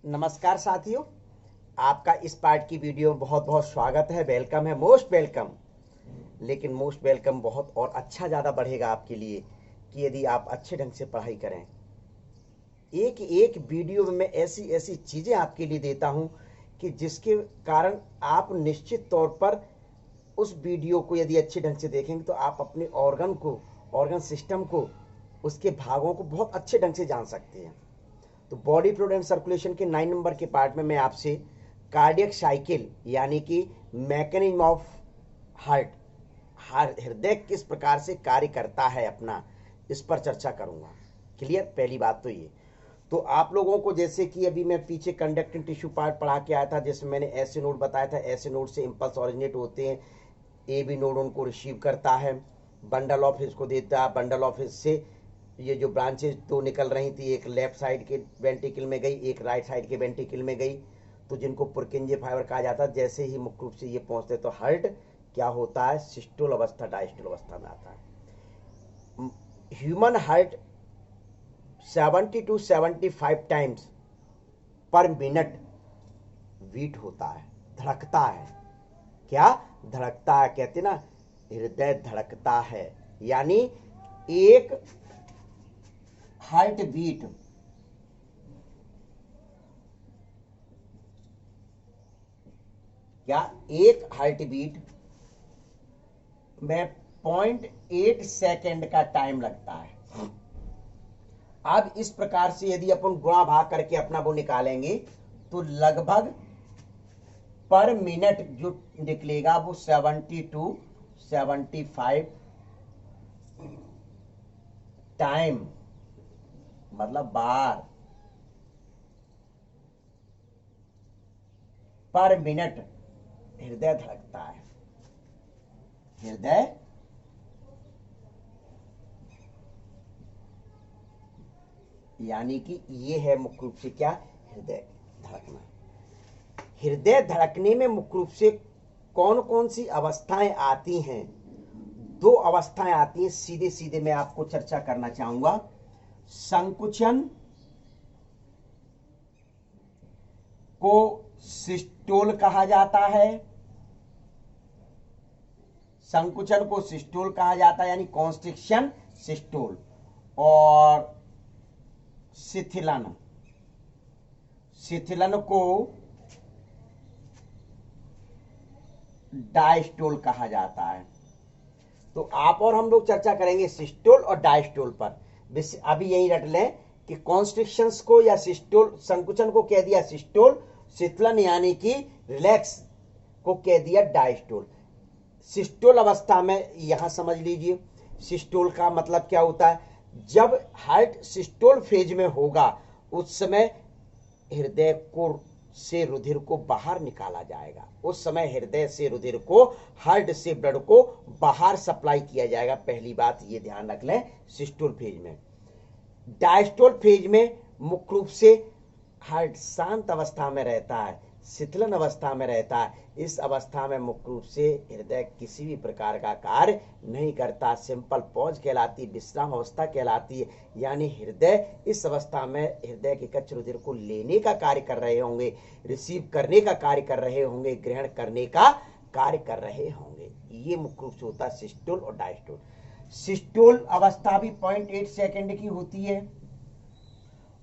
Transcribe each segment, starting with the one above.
नमस्कार साथियों, आपका इस पार्ट की वीडियो में बहुत बहुत स्वागत है। वेलकम है, मोस्ट वेलकम। लेकिन मोस्ट वेलकम बहुत और अच्छा ज़्यादा बढ़ेगा आपके लिए कि यदि आप अच्छे ढंग से पढ़ाई करें। एक एक वीडियो में मैं ऐसी ऐसी चीज़ें आपके लिए देता हूं कि जिसके कारण आप निश्चित तौर पर उस वीडियो को यदि अच्छे ढंग से देखेंगे तो आप अपने ऑर्गन सिस्टम को, उसके भागों को बहुत अच्छे ढंग से जान सकते हैं। तो बॉडी फ्लूइड एंड सर्कुलेशन के 9 नंबर के पार्ट में मैं आपसे कार्डियक साइकिल यानी कि मैकेनिज्म ऑफ हृदय किस प्रकार से कार्य करता है अपना, इस पर चर्चा करूंगा। क्लियर? पहली बात तो ये। तो आप लोगों को जैसे कि अभी मैं पीछे कंडक्टिंग टिश्यू पार्ट पढ़ा के आया था, जिसमें मैंने ऐसे नोड बताया था, ऐसे नोड से इंपल्स ओरिजिनेट होते हैं, ए बी नोड उनको रिसीव करता है, बंडल ऑफ हिस्स को देता है, बंडल ऑफ हिस्स से ये जो ब्रांचेज दो निकल रही थी, एक लेफ्ट साइड के वेंट्रिकल में गई, एक राइट साइड के वेंट्रिकल में गई, तो जिनको पुरकिंजे फाइबर कहा जाता है। जैसे ही मुख्य रूप से ये पहुंचते तो हार्ट क्या होता है, सिस्टोल अवस्था डायस्टोल अवस्था में आता है। Human heart 70 to 75 times per minute beat होता है, धड़कता है। क्या धड़कता है? कहते ना हृदय धड़कता है, यानी एक हार्ट बीट एक हार्ट बीट में 0.8 सेकेंड का टाइम लगता है। अब इस प्रकार से यदि अपन गुणा भाग करके अपना वो निकालेंगे तो लगभग पर मिनट जो निकलेगा वो 70 to 75 टाइम, मतलब बार पर मिनट हृदय धड़कता है। हृदय यानी कि ये है मुख्य रूप से क्या, हृदय धड़कना। हृदय धड़कने में मुख्य रूप से कौन कौन सी अवस्थाएं आती हैं? दो अवस्थाएं आती हैं, सीधे सीधे मैं आपको चर्चा करना चाहूंगा। संकुचन को सिस्टोल कहा जाता है, संकुचन को सिस्टोल कहा जाता है, यानी कॉन्स्ट्रिक्शन सिस्टोल, और शिथिलन को डायस्टोल कहा जाता है। तो आप और हम लोग चर्चा करेंगे सिस्टोल और डायस्टोल पर। अभी यही रट लें कि कॉन्स्ट्रिक्शंस को या सिस्टोल, संकुचन को कह दिया सिस्टोल, शिथिलन यानी कि रिलैक्स को कह दिया डायस्टोल। सिस्टोल अवस्था में यहां समझ लीजिए, सिस्टोल का मतलब क्या होता है, जब हार्ट सिस्टोल फेज में होगा उस समय हृदय को से रुधिर को बाहर निकाला जाएगा। उस समय हृदय से रुधिर को, हार्ट से ब्लड को बाहर सप्लाई किया जाएगा। पहली बात ये ध्यान रख लें सिस्टोल फेज में। डायस्टोल फेज में मुख्य रूप से हार्ट शांत अवस्था में रहता है, शिथिलन अवस्था में रहता है। इस अवस्था में मुख्य रूप से हृदय किसी भी प्रकार का कार्य नहीं करता, सिंपल पॉज कहलाती, विश्राम अवस्था कहलाती है। यानी हृदय इस अवस्था में हृदय के कच्च रुधिर को लेने का कार्य कर रहे होंगे, रिसीव करने का कार्य कर रहे होंगे, ग्रहण करने का कार्य कर रहे होंगे। ये मुख्य रूप से होता है सिस्टोल और डायस्टोल। सिस्टोल अवस्था भी 0.8 सेकेंड की होती है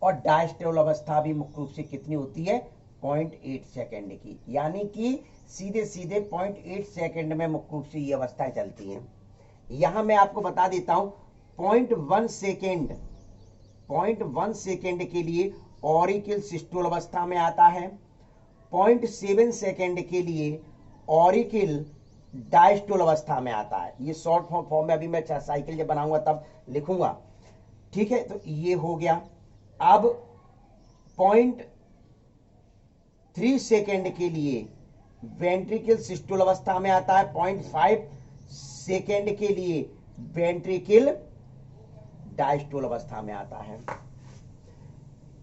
और डायस्टोल अवस्था भी मुख्य रूप से कितनी होती है, 0.8 सेकेंड की। यानी कि सीधे सीधे 0.8 सेकेंड में मुख्य रूप से ये अवस्थाएं चलती हैं। यहां मैं आपको बता देता हूं, 0.1 सेकेंड के लिए ऑरिकल सिस्टोल अवस्था में आता है, 0.7 सेकेंड के लिए ऑरिकल डायस्टोल अवस्था में आता है। ये शॉर्ट फॉर्म में अभी मैं साइकिल जब बनाऊंगा तब लिखूंगा, ठीक है। तो ये हो गया। अब 0.3 सेकेंड के लिए वेंट्रिकल सिस्टोल अवस्था में आता है, 0.5 सेकेंड के लिए वेंट्रिकल डायस्टोल अवस्था में आता है।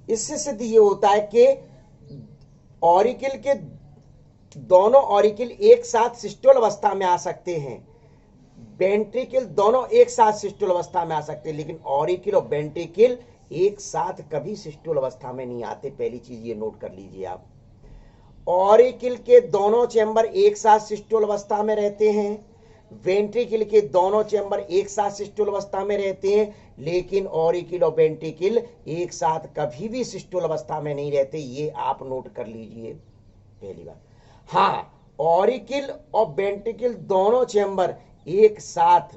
इससे सिद्ध ये होता है कि ऑरिकल के दोनों ऑरिकल एक साथ सिस्टोल अवस्था में आ सकते हैं, वेंट्रिकल दोनों एक साथ सिस्टोल अवस्था में आ सकते हैं, लेकिन ऑरिकल और वेंट्रिकल एक साथ कभी सिस्टोल अवस्था में नहीं आते। पहली चीज ये नोट कर लीजिए आप। ऑरिकिल के दोनों चैम्बर एक साथ सिस्टोल अवस्था में रहते हैं, वेंट्रिकल के दोनों चैम्बर एक साथ सिस्टोल अवस्था में रहते हैं, लेकिन ऑरिकिल और वेंट्रिकल एक साथ कभी भी सिस्टोल अवस्था में नहीं रहते। ये आप नोट कर लीजिए पहली बात। हाँ, ऑरिकिल और वेंट्रिकल दोनों चैम्बर एक साथ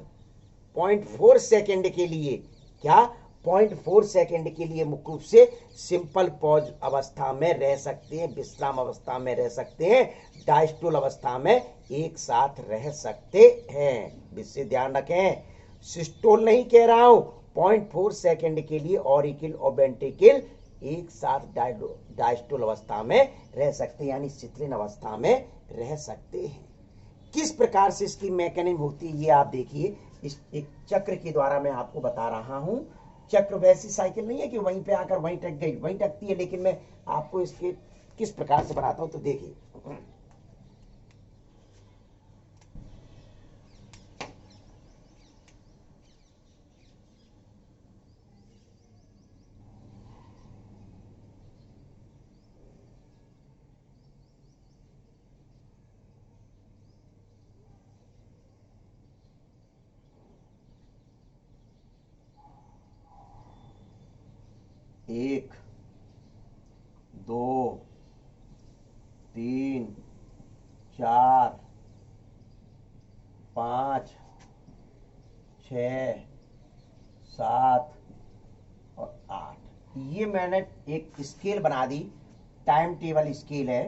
0.4 सेकेंड के लिए, क्या 0.4 सेकेंड के लिए मुख्य रूप से सिंपल पॉज अवस्था में रह सकते हैं, विश्राम अवस्था में रह सकते हैं, डायस्टोल अवस्था में एक साथ रह सकते हैं। इससे ध्यान रखें, सिस्टोल नहीं कह रहा हूं, 0.4 सेकेंड के लिए ऑरिकिल और वेंट्रिकल एक साथ डायस्टोल अवस्था में रह सकते हैं, यानी शिथिल अवस्था में रह सकते हैं। किस प्रकार से इसकी मैकेनिज्म होती है ये आप देखिए। इस एक चक्र के द्वारा मैं आपको बता रहा हूं। चक्र वैसी साइकिल नहीं है कि वहीं पे आकर वहीं टक गई, वहीं टकती है, लेकिन मैं आपको इसके किस प्रकार से बनाता हूं तो देखिए। एक, दो, तीन, चार, 5, 6, 7 और 8। ये मैंने एक स्केल बना दी, टाइम टेबल स्केल है।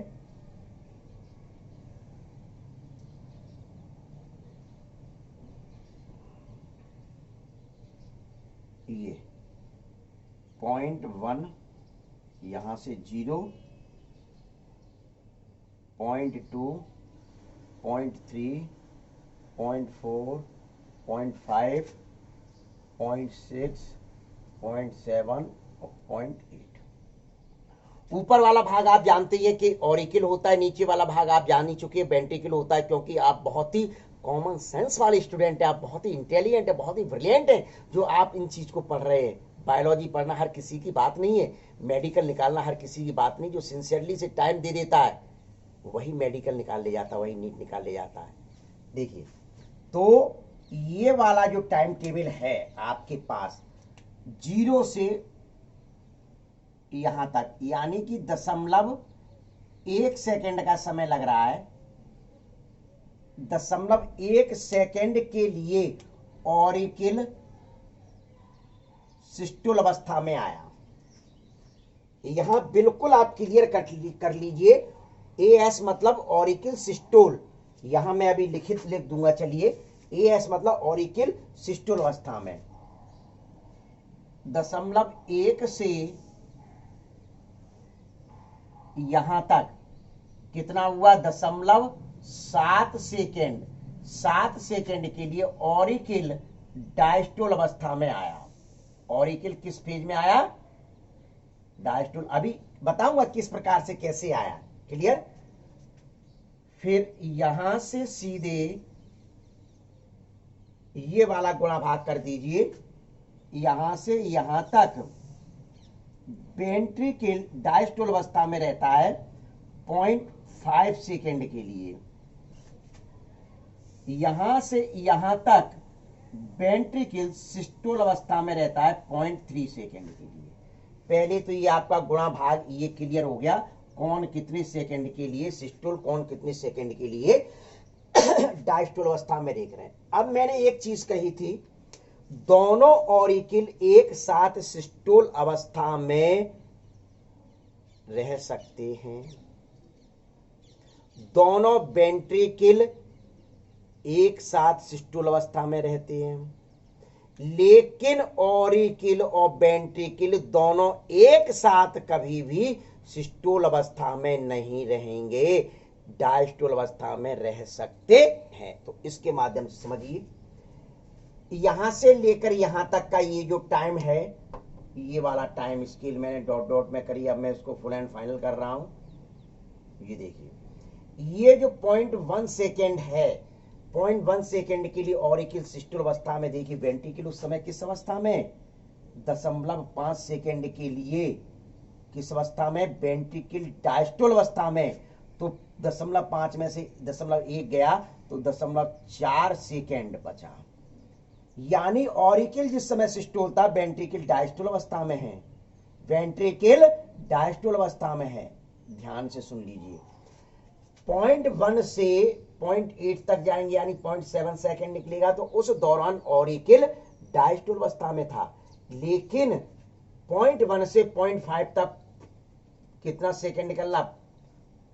ये 0.1, यहां से 0, 0.2, 0.3, 0.4, 0.5, 0.6, 0.7 और 0.8। ऊपर वाला भाग आप जानते हैं कि ऑरिकिल होता है, नीचे वाला भाग आप जान ही चुके हैं वेंट्रिकल होता है, क्योंकि आप बहुत ही कॉमन सेंस वाले स्टूडेंट हैं, आप बहुत ही इंटेलिजेंट है, बहुत ही ब्रिलियंट हैं जो आप इन चीज को पढ़ रहे हैं। बायोलॉजी पढ़ना हर किसी की बात नहीं है, मेडिकल निकालना हर किसी की बात नहीं। जो सिंसियरली से टाइम दे देता है वही मेडिकल निकाल ले जाता है, वही नीट निकाल ले जाता है। देखिए, तो ये वाला जो टाइम टेबल है आपके पास 0 से यहां तक, यानी कि 0.1 सेकेंड का समय लग रहा है। 0.1 सेकेंड के लिए ऑरिकिल सिस्टोल अवस्था में आया। यहां बिल्कुल आप क्लियर कर लीजिए, एएस मतलब ऑरिकिल सिस्टोल। यहां मैं अभी लिख दूंगा, चलिए। एएस मतलब ऑरिकिल सिस्टोल अवस्था में 0.1 से यहां तक कितना हुआ, 0.7 सेकेंड। 7 सेकेंड के लिए ऑरिकिल डायस्टोल अवस्था में आया। ऑरिकिल किस फेज में आया, डायस्टोल। अभी बताऊंगा किस प्रकार से कैसे आया, क्लियर। फिर यहां से सीधे ये वाला गुणा भाग कर दीजिए, यहां से यहां तक वेंट्रिकल डायस्टोल अवस्था में रहता है 0.5 सेकेंड के लिए। यहां से यहां तक वेंट्रिकल सिस्टोल अवस्था में रहता है 0.3 सेकेंड के लिए। पहले तो ये आपका गुणा भाग ये क्लियर हो गया, कौन कितने सेकेंड के लिए सिस्टोल, कौन कितने सेकेंड के लिए डायस्टोल अवस्था में देख रहे हैं। अब मैंने एक चीज कही थी, दोनों ऑरिकिल एक साथ सिस्टोल अवस्था में रह सकते हैं, दोनों वेंट्रिकल एक साथ सिस्टोल अवस्था में रहते हैं, लेकिन ऑरिकिल और वेंट्रिकल दोनों एक साथ कभी भी सिस्टोल अवस्था में नहीं रहेंगे, डायस्टोल अवस्था में रह सकते हैं। तो इसके माध्यम से समझिए, यहां से लेकर यहां तक का ये जो टाइम है, ये वाला टाइम स्केल मैंने डॉट डॉट में करी, अब मैं इसको फुल एंड फाइनल कर रहा हूं। ये देखिए, ये जो 0.1 सेकेंड है, 0.1 सेकेंड के लिए ऑरिकिल सिस्टोल अवस्था में, देखिए वेंट्रिकल उस समय किस अवस्था में, 0.5 सेकेंड के लिए किस अवस्था में, वेंट्रिकल डायस्टोल अवस्था में, तो 0.5 में से 0.1 गया तो 0.4 सेकेंड बचा। यानी ऑरिकल जिस समय सिस्टोल था वेंट्रिकल डायस्टोल अवस्था में है, वेंट्रिकल डायस्टोल अवस्था में है। ध्यान से सुन लीजिए, 0.1 से 0.8 तक जाएंगे यानी 0.7 सेकेंड निकलेगा, तो उस दौरान ऑरिकल डायस्टोल अवस्था में था। लेकिन 0.1 से 0.5 तक कितना सेकेंड निकल रहा,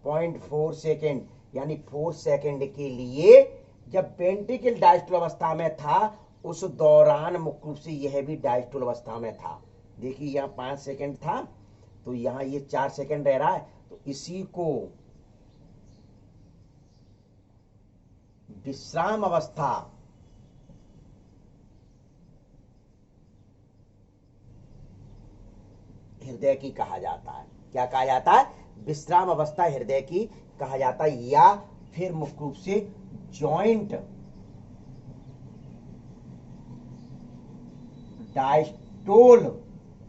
0.4 सेकेंड, यानी 4 सेकेंड के लिए जब वेंट्रिकल डायस्टोल अवस्था में था उस दौरान मुख्य रूप से यह भी डायस्टोल अवस्था में था। देखिए यहां 5 सेकेंड था तो यहां ये 4 सेकेंड रह रहा है, तो इसी को विश्राम अवस्था हृदय की कहा जाता है। क्या कहा जाता है, विश्राम अवस्था हृदय की कहा जाता है, या फिर मुख्य रूप से जॉइंट डायस्टोल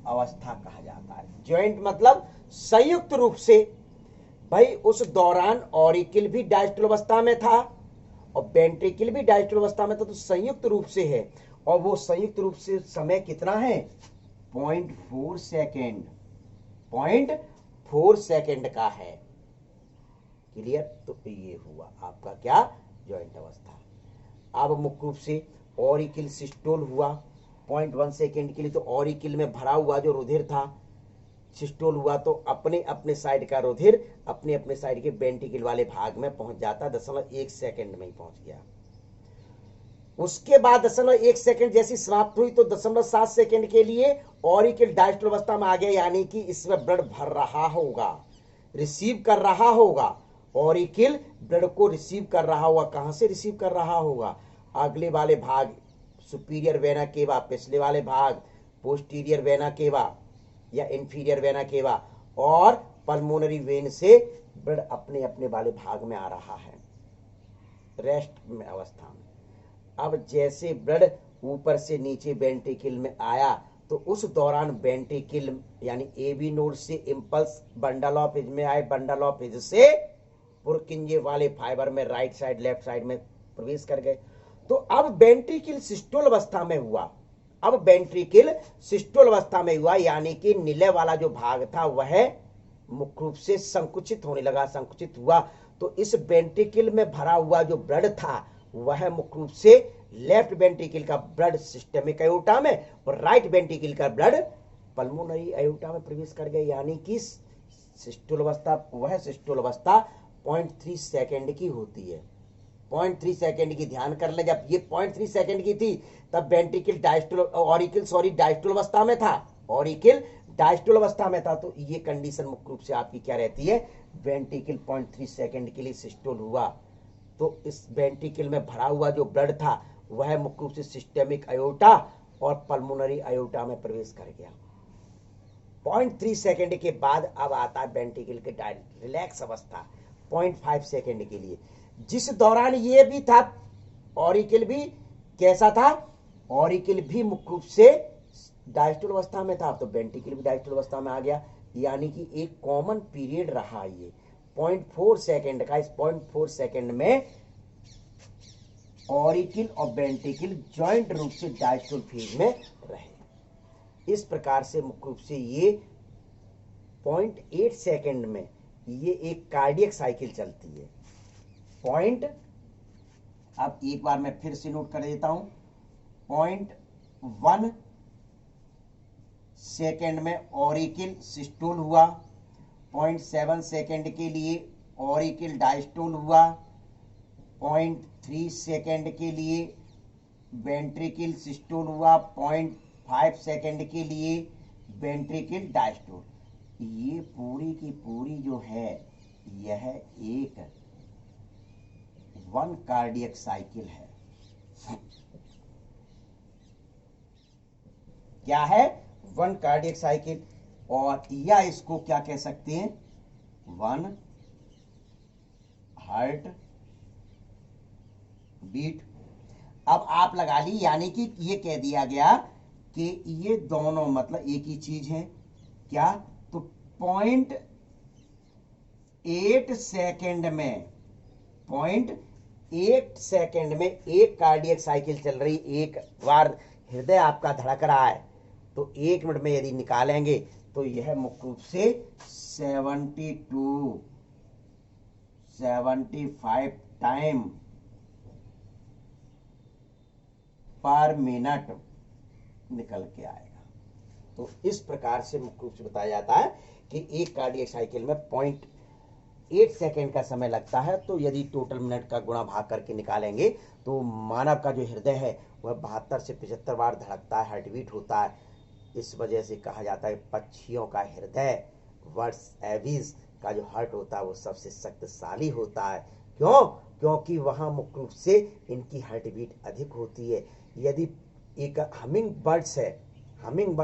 अवस्था कहा जाता है। जॉइंट मतलब संयुक्त रूप से, भाई उस दौरान ऑरिकल भी डायस्टोल अवस्था में था और वेंट्रिकल भी डायस्टोल अवस्था में था, तो संयुक्त रूप से है। और वो संयुक्त रूप से समय कितना है, 0.4 सेकेंड, 0.4 सेकेंड का है। क्लियर, तो ये हुआ आपका क्या, जॉइंट अवस्था। अब मुख्य रूप से ऑरिकल सिस्टोल हुआ 0.1 सेकेंड के लिए, तो ऑरिकल में भरा हुआ जो रुधिर था सिस्टोल हुआ, तो अपने अपने साइड का रुधिर अपने अपने साइड के वेंट्रिकल वाले भाग में पहुंच जाता, 0.1 सेकेंड में ही पहुंच गया। उसके बाद 0.1 सेकेंड जैसी समाप्त हुई तो 0.7 सेकेंड के लिए ऑरिकल डायस्टोल अवस्था में आ गया, यानी कि इसमें ब्लड भर रहा होगा, रिसीव कर रहा होगा। ऑरिकल ब्लड को रिसीव कर रहा होगा, कहां से रिसीव कर रहा होगा, अगले वाले भाग सुपीरियर वेना केवा, पिछले वाले भाग पोस्टीरियर वेना केवा या इंफीरियर वेना केवा, और पल्मोनरी वेन से ब्लड अपने अपने वाले भाग में आ रहा है रेस्ट में अवस्था में। अब जैसे ब्लड ऊपर से नीचे वेंट्रिकल में आया तो उस दौरान वेंट्रिकल यानी एबी नोड से इंपल्स बंडल ऑफ हिज में आए, बंडल ऑफ हिज से पुरकिंजे वाले फाइबर में राइट साइड लेफ्ट साइड में प्रवेश कर गए। तो अब वेंट्रिकल सिस्टोल अवस्था में हुआ, अब वेंट्रिकल सिस्टोल अवस्था में हुआ, यानी कि निलय वाला जो भाग था वह मुख्य रूप से संकुचित होने लगा, संकुचित हुआ। तो इस वेंट्रिकल में भरा हुआ जो ब्लड था वह मुख्य रूप से लेफ्ट वेंट्रिकल का ब्लड सिस्टमिक अयोटा में और राइट वेंट्रिकल का ब्लड पल्मोनरी अयोटा में प्रवेश कर गए, यानी कि सिस्टोल अवस्था, वह सिस्टोल अवस्था 0.3 सेकेंड की होती है। 0.3 सेकेंड की, ध्यान कर ले, जब ये 0.3 सेकेंड की थी तब वेंट्रिकल डायस्टोल ऑरिकल डायस्टोल अवस्था में था, ऑरिकल डायस्टोल अवस्था में था। तो ये कंडीशन मुख्य रूप से आपकी क्या रहती है, वेंट्रिकल 0.3 सेकेंड के लिए सिस्टोल हुआ तो इस वेंट्रिकल में भरा हुआ जो ब्लड था वह मुख्य रूप से सिस्टेमिक अयोटा और पल्मोनरी अयोटा में प्रवेश कर गया। 0.3 सेकेंड के बाद अब आता है वेंट्रिकल के रिलैक्स अवस्था 0.5 सेकेंड के लिए, जिस दौरान ये भी था ऑरिकल भी कैसा था, ऑरिकल भी मुख्य रूप से डायस्टोल अवस्था में था, तो वेंट्रिकल भी डायस्टोल अवस्था में आ गया, यानी कि एक कॉमन पीरियड रहा ये 0.4 सेकेंड का। इस 0.4 सेकेंड में ऑरिकल और वेंट्रिकल जॉइंट रूप से डायस्टोल फेज में रहे। इस प्रकार से मुख्य रूप से ये 0.8 सेकेंड में ये एक कार्डियक साइकिल चलती है। अब एक बार मैं फिर से नोट कर देता हूं, 0.1 सेकेंड में ऑरिकल सिस्टोल हुआ, 0.7 सेकेंड के लिए ऑरिकल डायस्टोल हुआ, 0.3 सेकेंड के लिए वेंट्रिकल सिस्टोल हुआ, 0.5 सेकेंड के लिए वेंट्रिकल डायस्टोल। ये पूरी की पूरी जो है यह एक वन कार्डियक साइकिल है। क्या है, वन कार्डियक साइकिल, और या इसको क्या कह सकते हैं, वन हार्ट बीट। अब आप लगा ली, यानी कि ये कह दिया गया कि ये दोनों मतलब एक ही चीज है क्या, तो 0.8 सेकेंड में 0.8 सेकेंड में एक कार्डियक साइकिल चल रही, एक बार हृदय आपका धड़क रहा है, तो 1 मिनट में यदि निकालेंगे तो यह मुख्य रूप से 75 टाइम पर मिनट निकल के आएगा। तो इस प्रकार से मुख्य रूप से बताया जाता है कि एक कार्डियक साइकिल में 0.8 सेकेंड का समय लगता है। तो यदि टोटल मिनट का गुणा भाग करके निकालेंगे तो मानव का जो हृदय है वह 72 से 75 बार धड़कता है, हार्टबीट होता है। इस वजह से कहा जाता है पक्षियों का हृदय वर्ड्स एविस का जो हार्ट होता है वो सबसे शक्तिशाली होता है। क्यों? क्योंकि वहां मुख्य रूप से इनकी हार्टबीट अधिक होती है। यदि एक हमिंग बर्ड्स है, हमिंग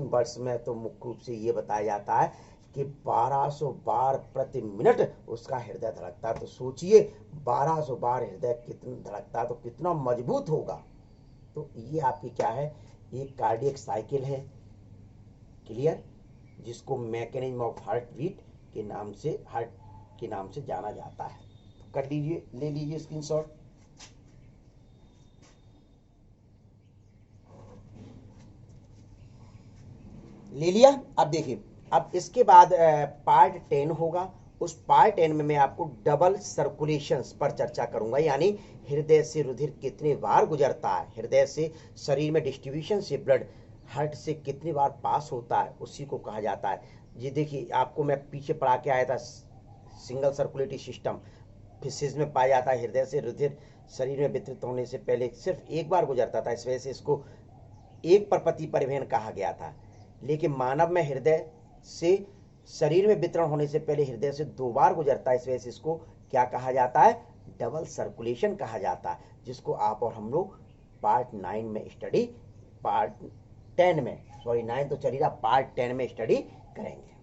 बर्ड्स में तो मुख्य रूप से ये बताया जाता है कि 1200 बार प्रति मिनट उसका हृदय धड़कता है। तो सोचिए 1200 बार हृदय कितना धड़कता है तो कितना मजबूत होगा। तो ये आपकी क्या है, एक कार्डियक साइकिल है, क्लियर, जिसको मैकेनिज्म ऑफ हार्ट बीट के नाम से जाना जाता है। तो कर लीजिए, ले लीजिए स्क्रीनशॉट। ले लिया। अब देखिए, अब इसके बाद पार्ट 10 होगा। उस पार्ट 10 में मैं आपको डबल सर्कुलेशंस पर चर्चा करूंगा, यानी हृदय से रुधिर कितने बार गुजरता है, हृदय से शरीर में डिस्ट्रीब्यूशन से ब्लड हार्ट से कितनी बार पास होता है, उसी को कहा जाता है। जी देखिए, आपको मैं पीछे पढ़ा के आया था सिंगल सर्कुलेटरी सिस्टम फिजिक्स में पाया जाता है। हृदय से रुधिर शरीर में वितरित होने से पहले सिर्फ एक बार गुजरता था, इस वजह से इसको एक परपति परिवहन कहा गया था। लेकिन मानव में हृदय से शरीर में वितरण होने से पहले हृदय से 2 बार गुजरता है, इस वजह से इसको क्या कहा जाता है, डबल सर्कुलेशन कहा जाता है, जिसको आप और हम लोग पार्ट 9 में स्टडी, पार्ट 10 में, सॉरी 9 तो चलिए, पार्ट 10 में स्टडी करेंगे।